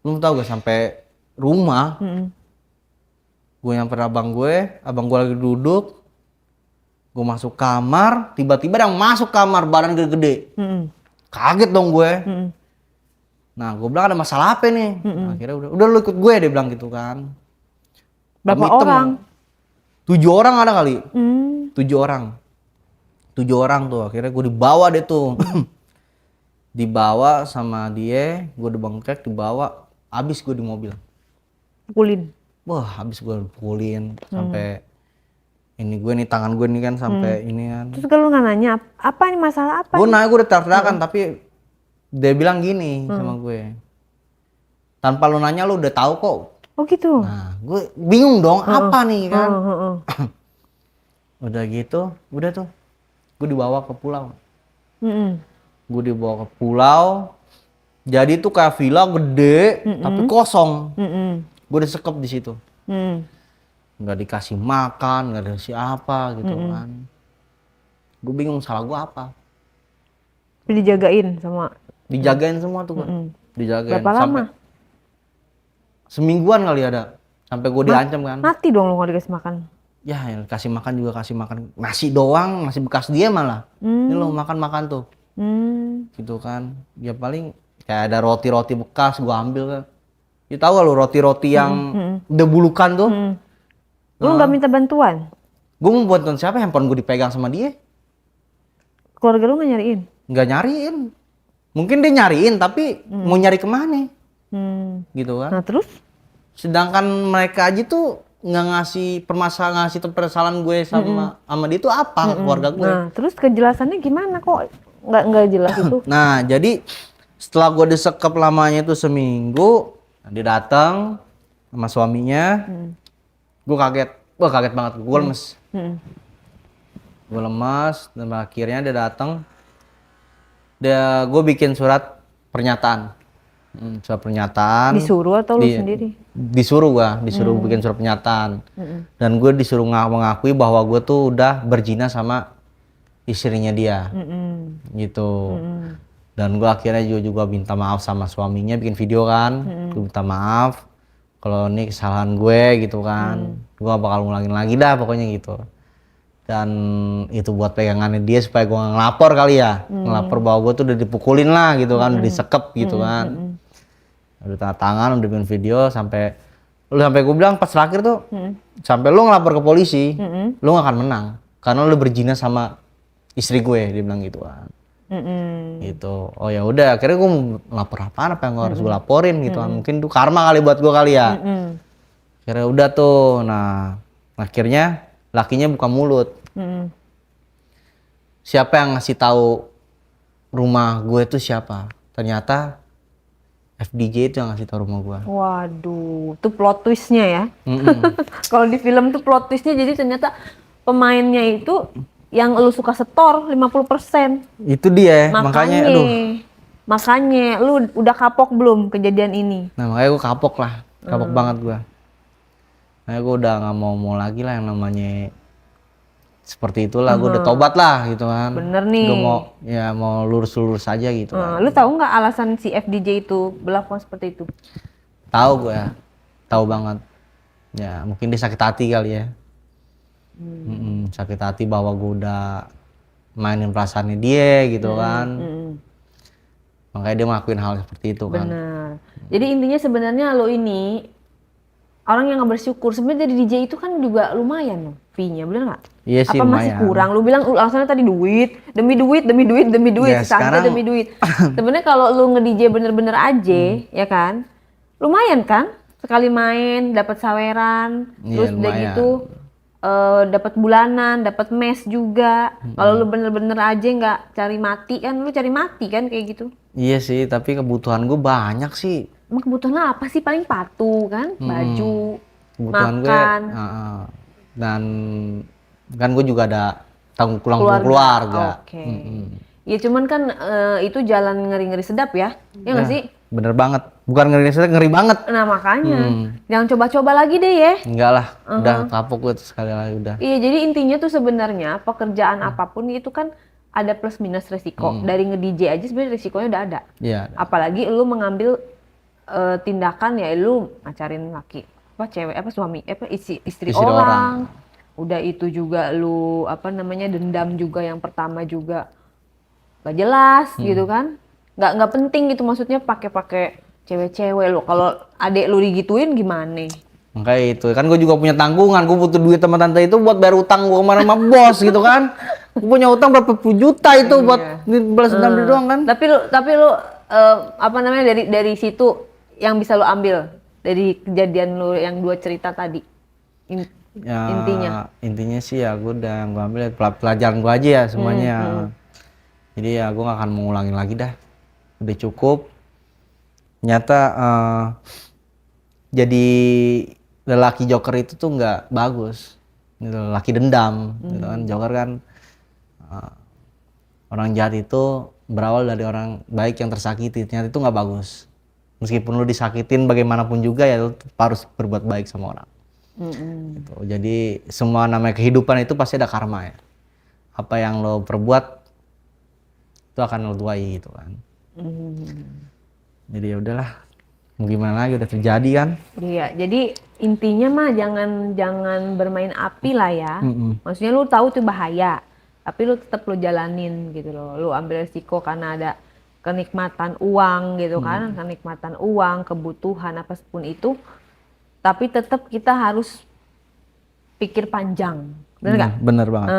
Lu tau gak sampai rumah. Gue nyamper abang gue lagi duduk. Gue masuk kamar, tiba-tiba yang masuk kamar badan gede-gede. Kaget dong gue. Nah, gue bilang ada masalah apa nih? Nah, akhirnya udah lu ikut gue, dia bilang gitu kan. Berapa orang? 7 orang ada kali. 7 orang. 7 orang tuh, akhirnya gue dibawa deh tuh. Dibawa sama dia, gue dibengkek, dibawa. Abis gue di mobil. Pukulin. Wah, habis gue pukulin sampai ini gue nih, tangan gue nih kan sampai ini kan. Terus kalau nggak nanya apa ini masalah apa? Gue nanya, gue udah teriak-teriakan tapi dia bilang gini sama gue. Tanpa lu nanya lu udah tahu kok. Oh gitu. Nah, gue bingung dong apa nih kan. Udah gitu, udah tuh. Gue dibawa ke pulau. Gue dibawa ke pulau. Jadi tuh kayak villa gede tapi kosong. Gue disekep di situ. Nggak dikasih makan, nggak dikasih apa gitu kan. Gue bingung salah gue apa. Dijagain sama. Dijagain semua tuh kan. Dijagain. Berapa lama? Semingguan kali ada. Sampai gue diancam kan. Mati dong lo nggak dikasih makan. Ya yang kasih makan juga kasih makan. Nasi doang, nasi bekas dia malah. Ini lo makan-makan tuh. Gitu kan. Ya paling kayak ada roti-roti bekas gue ambil kan. Ya tahu gak lo roti-roti yang udah bulukan tuh. Lu nggak minta bantuan? Gue mau bantuan siapa? Handphone gue dipegang sama dia. Keluarga lu nggak nyariin? Nggak nyariin. Mungkin dia nyariin tapi mau nyari kemana? Gitu kan. Nah terus? Sedangkan mereka aja tuh nggak ngasih permasalahan gue sama dia tuh apa keluarga gue. Nah terus kejelasannya gimana kok nggak jelas itu? Nah jadi setelah gue disekap lamanya itu seminggu, dia datang sama suaminya. Gue kaget, wah kaget banget, gue lemes. Gue lemas, dan akhirnya dia datang. Gue bikin surat pernyataan. Surat pernyataan. Disuruh atau lu sendiri? Disuruh bikin surat pernyataan. Dan gue disuruh mengakui bahwa gue tuh udah berzina sama istrinya dia. Gitu. Dan gue akhirnya juga minta maaf sama suaminya, bikin video kan. Gue minta maaf. Kalau ini kesalahan gue gitu kan, gue gak bakal ngulangin lagi dah pokoknya gitu. Dan itu buat pegangannya dia supaya gue gak ngelapor kali ya. Ngelapor bahwa gue tuh udah dipukulin lah gitu kan, udah disekep gitu kan. Udah tanda tangan, udah bikin video sampai gue bilang pas terakhir tuh, sampai lu ngelapor ke polisi, lu gak akan menang. Karena lu berzina sama istri gue, dia bilang gitu kan. Gitu. Oh ya udah, akhirnya gue mau lapor apa yang gue harus gue laporin gitu kan. Mungkin tuh karma kali buat gue kali ya. Akhirnya udah tuh. Nah, akhirnya lakinya buka mulut. Siapa yang ngasih tahu rumah gue tuh siapa? Ternyata FDJ itu yang ngasih tahu rumah gue. Waduh, itu plot twistnya ya. Kalau di film tuh plot twistnya jadi ternyata pemainnya itu yang lu suka setor 50%. Itu dia, makanya lu udah kapok belum kejadian ini? Nah makanya gue kapok banget gue. Makanya gue udah gak mau lagi lah yang namanya seperti itulah. Gue udah tobat lah gitu kan. Bener nih. Gue mau lurus aja gitu kan. Lu tahu nggak alasan si FDJ itu berlaku seperti itu? Tahu gue, tahu banget. Ya mungkin dia sakit hati kali ya. Sakit hati bahwa gue udah mainin perasaannya dia gitu kan. Makanya dia ngelakuin hal seperti itu kan. Benar. Jadi intinya sebenarnya lo ini orang yang nggak bersyukur. Sebenarnya jadi DJ itu kan juga lumayan loh fee-nya, bener nggak? Iya sih, apa masih lumayan. kurang? Lu bilang alasannya tadi duit, demi duit, Ya, sekarang demi duit. Sebenarnya kalau lu nge-DJ bener-bener aja, ya kan? Lumayan kan? Sekali main dapat saweran, terus udah lumayan. gitu dapat bulanan, dapat mes juga. Kalau lu bener-bener aja nggak cari mati kan, lu cari mati kan kayak gitu. Iya sih, tapi kebutuhan gue banyak sih. Emang kebutuhan lo apa sih? Paling patu kan, baju, Kebutuhan makan. Dan kan gue juga ada tanggung keluarga. Oke. Ya cuman kan itu jalan ngeri-ngeri sedap ya. Ya nggak sih? Bener banget. Bukan ngeri sedap, ngeri banget. Nah makanya. Jangan coba-coba lagi deh ya. Enggak lah, udah kapok gue sekali lagi udah. Iya, jadi intinya tuh sebenarnya pekerjaan apapun itu kan ada plus minus resiko. Dari nge-DJ aja sebenarnya resikonya udah ada. Iya. Apalagi lu mengambil tindakan ya lu ngacarin laki, cewek, suami, istri orang. Udah itu juga lu dendam juga yang pertama juga gak jelas gitu kan. Nggak penting gitu, maksudnya pakai cewek-cewek lo. Kalau adek lu digituin gimana? Makanya itu kan gue juga punya tanggungan, gue butuh duit sama tante itu buat bayar utang gue kemarin sama bos gitu kan. Gue punya utang berapa puluh juta itu buat balas dendam doang kan. Tapi lu dari situ yang bisa lu ambil dari kejadian lu yang 2 cerita tadi. Intinya sih ya gue udah gue ambil pelajaran gue aja ya semuanya. Jadi ya gue gak akan mengulangin lagi dah. Udah cukup. Ternyata jadi lelaki joker itu tuh nggak bagus. Lelaki dendam gitu kan. Joker kan orang jahat itu berawal dari orang baik yang tersakiti. Ternyata itu nggak bagus. Meskipun lu disakitin bagaimanapun juga ya lu harus berbuat baik sama orang. Gitu. Jadi semua namanya kehidupan itu pasti ada karma ya. Apa yang lo perbuat itu akan lo tuai gitu kan. Jadi ya udahlah, mau gimana lagi, udah terjadi kan. Iya, jadi intinya mah jangan bermain api lah ya. Maksudnya lu tahu tuh bahaya, tapi lu tetap lu jalanin gitu loh. Lu ambil resiko karena ada kenikmatan uang gitu kan, kenikmatan uang, kebutuhan apapun itu. Tapi tetap kita harus pikir panjang, bener nggak? Bener banget.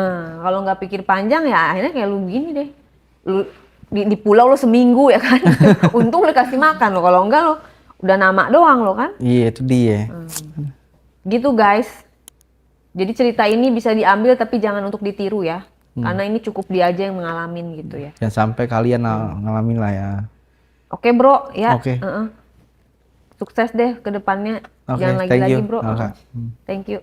Kalau nggak pikir panjang ya akhirnya kayak lu gini deh. Lu di pulau lo seminggu ya kan. Untung lu kasih makan lo, kalau enggak lo udah nama doang lo kan. Iya itu dia. Gitu guys. Jadi cerita ini bisa diambil tapi jangan untuk ditiru ya. Karena ini cukup dia aja yang ngalamin gitu ya. Jangan sampai kalian ngalamin lah ya. Oke bro ya. Oke. Sukses deh ke depannya. Oke, Jangan lagi-lagi bro. Okay. Thank you.